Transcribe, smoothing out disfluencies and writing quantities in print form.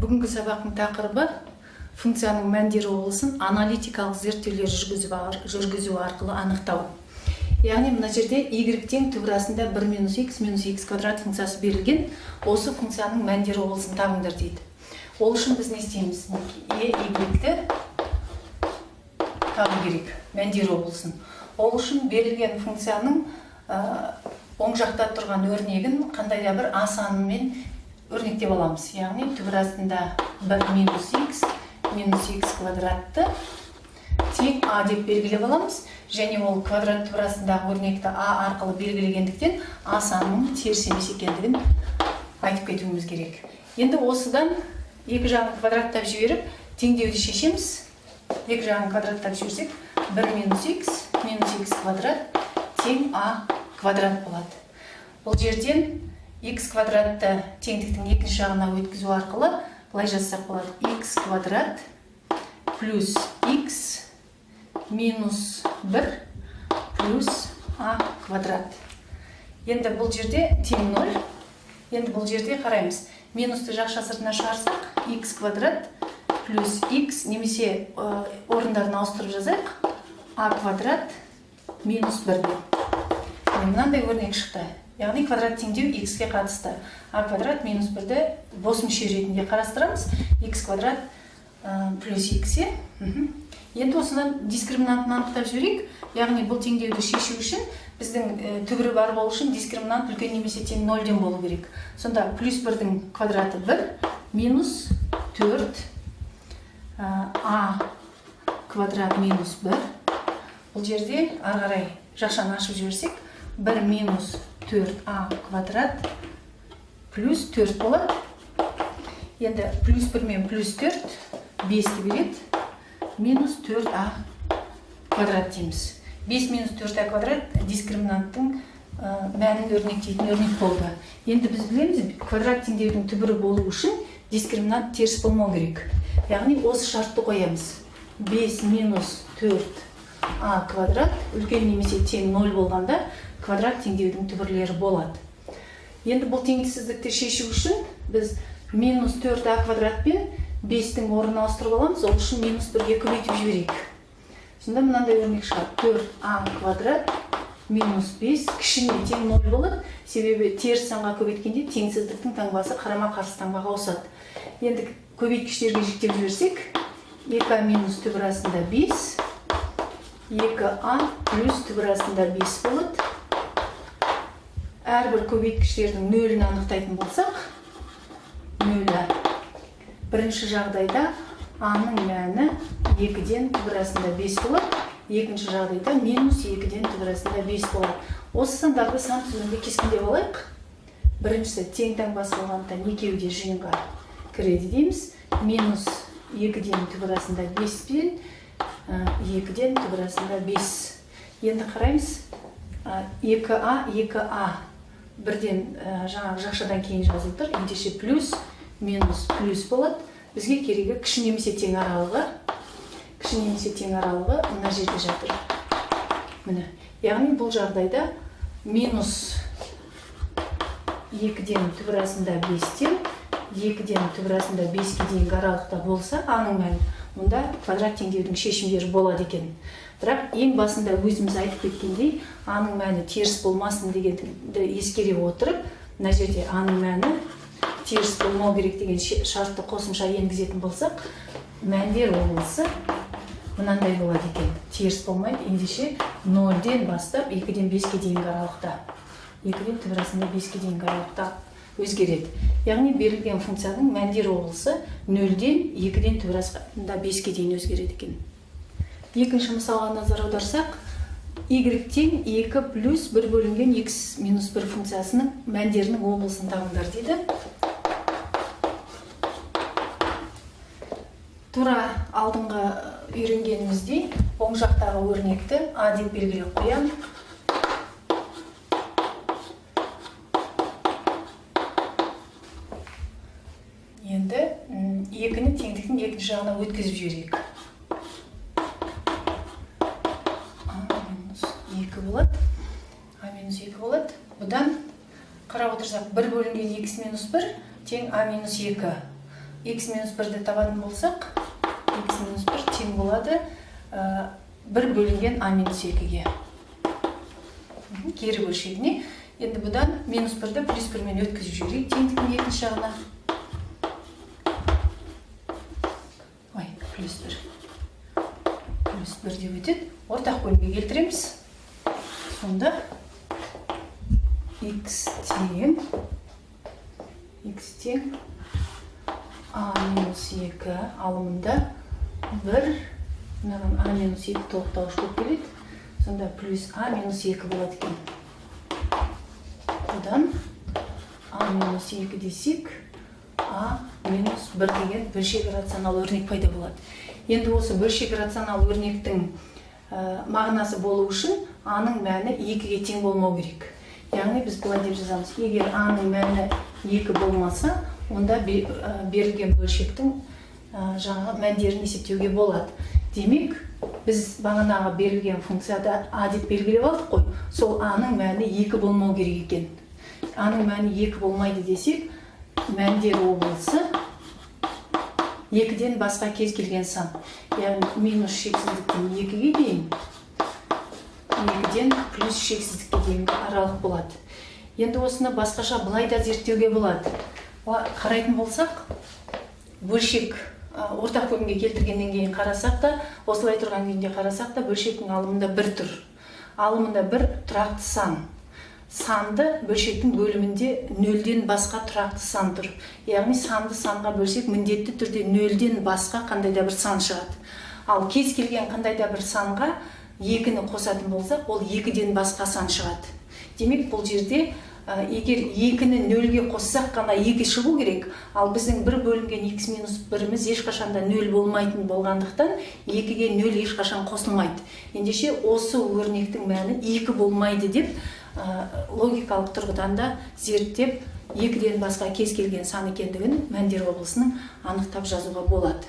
Бүгінгі сабақтың тақырыбы функцияның мәндер облысын аналитикалық зерттеулер жүргізу арқылы анықтау. Яғни мына жерде y тең түбірасында 1 минус x квадрат функциясы берілген, осы функцияның мәндер облысын табыңдар дейді. Ол үшін біз не істейміз? y-ті табу керек, мәндер облысын. Ол үшін берілген функцияның оң жақта тұрған өрнегін қандай да бір а санымен өрнектеп аламыз. Яғни түбірасында 1 минус x квадратты тең а деп белгілеп аламыз. Және ол квадрат түбірасындағы өрнекті а арқылы белгілегендіктен а санының теріс емес екендігін айтып кетуіміз керек. Енді осыдан екі жағын квадраттап жіберіп, теңдеуді шешеміз. Екі жағын квадраттап жіберсек, 1 минус x квадрат тең а квадрат болады. Бұл жерден x квадратты теңдіктің екінші жағына өткізу арқылы былай жазсақ болады: x квадрат плюс x минус 1 плюс а квадрат. Енді бұл жерде тең 0. Енді бұл жерде қараймыз. Минусты жақша сыртына шығарсақ, x квадрат плюс x, немесе орындарын ауыстырып жазайық, а квадрат минус 1 деп. Мынандай өрнек шықты. Яғни квадрат теңдеу x-ке қатысты. А квадрат минус 1-ді бос мүше ретінде қарастырамыз. X квадрат плюс x. Енді осыдан дискриминантын анықтап жіберейік. Яғни бұл теңдеуді шешу үшін біздің түбірі бар болу үшін дискриминант үлкен немесе тең 0-ден болу керек. Сонда плюс 1-дің квадраты 1, минус 4 а квадрат минус 1. Бұл жерде ары қарай жақшаны ашып жіберсек, 1 минус 4а квадрат плюс 4 болады. Енді плюс 1 мен плюс 4 5-ті береді. Минус 4а квадрат дейміз. 5 минус 4а квадрат дискриминанттың мәнін өрнектейтін өрнек болды. Енді біз білеміз, квадрат теңдеудің түбірі болу үшін дискриминант теріс болмау керек. Яғни осы шартты қоямыз. 5 минус 4а квадрат үлкен немесе тең 0 болғанда квадрат теңдеудің түбірлері болады. Енді бұл теңдессіздікті шешу үшін біз минус 4а квадрат пен 5-тің орнына ауыстырып аламыз. Ол үшін минус 1-ге көбейтіп жіберейік. Сонда мынандай өрнек шығады. 4а квадрат минус 5 кішіне тең 0 болады. Себебі теріс санға көбейткенде теңсіздіктің таңбасы қарама-қарсы таңбаға ауысады. Енді көбейткіштерге жіктеп жіберсек, 2а минус түбірасында 5, 2а плюс түбірасында 5 болады. Әрбір көбейткіштердің нөлін анықтайтын болсақ, нөлі бірінші жағдайда а-ның мәні 2-ден түбірасында 5 болады, екінші жағдайда минус 2-ден түбірасында 5 болады. Осы сандарды сан тізімінде кескіндеп алайық. Біріншісі тең таңбасы болғандықтан екеуі де жиынға кіреді дейміз. Минус 2-ден түбірасында 5 пен 2-ден түбірасында 5. Енді қараймыз. 2а бірден жаңағы жақшадан кейін жазылдыр. Ендеше плюс, минус, плюс болады. Бізге керегі кіші немесе тең аралығы. Кіші немесе тең аралығы мына жерде жатыр. Міне. Яғни бұл жағдайда минус 2-ден түбірасында 5-тен, 2-ден түбірасында 5-ке дейінгі аралықта болса, аның мәні, мұнда квадрат теңдеудің шешімдері болады екен. Бірақ ең басында өзіміз айтып кеткендей, аның мәні теріс болмасын дегенді ескере отырып, мына жерде аның мәні теріс болмау керек деген шартты қосымша енгізетін болсақ, мәндер облысы мынандай болады екен. Теріс болмайды, ендеше 0-ден бастап 2-ден 5-ке дейінгі аралықта. 2-ден түбірасында 5-ке дейінгі аралықта өзгереді. Яғни берілген функцияның мәндер облысы 0-ден 2-ден түбірасында 5-ке дейін өзгереді екен. Екінші мысалға назар аударсақ, y тең 2 плюс 1 бөлінген x минус 1 функциясының мәндерінің облысын табыңдар дейді. Тура алдыңғы үйренгеніміздей оң жақтағы өрнекті а деп белгілеп қоямын. Енді 2-ні теңдіктің екінші жағына өткізіп жіберейік. А-2 болады. Бұдан қарап отырсақ, 1 бөлінген x минус 1 тең а минус 2. x минус 1-ді табатын болсақ, x минус 1 тең болады 1 бөлінген a минус 2-ге. Кері бөлшегіне. Енді бұдан минус 1-ді плюс 1-мен өткізіп жіберейік теңдіктің екінші жағына. Плюс 1. Плюс 1 деп өтеді. Ортақ бөлімге келтіреміз. Сонда x тең a минус 2 алымында 1, мынаған a минус 2 толықтауыш болып келеді. Сонда плюс a минус 2 болады екен. Бұдан a минус 2 десек, a минус 1 деген бөлшек рационал өрнек пайда болады. Енді осы бөлшек рационал өрнектің мағынасы болу үшін a-ның мәні 2-ге тең болмау керек. Яғни біз былай деп жазамыз. Егер a-ның мәні 2 болмаса, онда берілген бөлшектің жаңағы мәндерін есептеуге болады. Демек, біз бағанағы берілген функцияда a деп белгілеп алдық қой. Сол a-ның мәні 2 болмау керек екен. A-ның мәні 2 болмайды десек, мәндер облысы 2-ден басқа кез келген сан. Яғни минус шексіздіктен 2-ге дейін, 2-ден плюс шексіздікке дейінгі аралық болады. Енді осыны басқаша былай да зерттеуге болады. Қарайтын болсақ, бөлшек ортақ бөлімге келтіргеннен кейін қарасақ та, осылай тұрған күйінде қарасақ та, бөлшектің алымында 1 тұр. Алымында 1 тұрақты сан. Санды бөлшектің бөлімінде 0-ден басқа тұрақты сан тұр. Яғни санды санға бөлсек, міндетті түрде 0-ден басқа қандайда бір сан шығады. Ал кез келген қандайда бір санға 2-ні қосатын болсақ, ол 2-ден басқа сан шығады. Демек, бұл жерде егер 2-ні 0-ге қоссақ қана 2 шығу керек, ал біздің 1 бөлінген x минус 1-іміз ешқашанда 0 болмайтын болғандықтан 2-ге 0 ешқашан қосылмайды. Ендеше осы өрнектің мәні 2 болмайды деп логикалық тұрғыдан да зерттеп, 2-ден басқа кез келген сан екендігін мәндер облысының анықтап жазуға болады.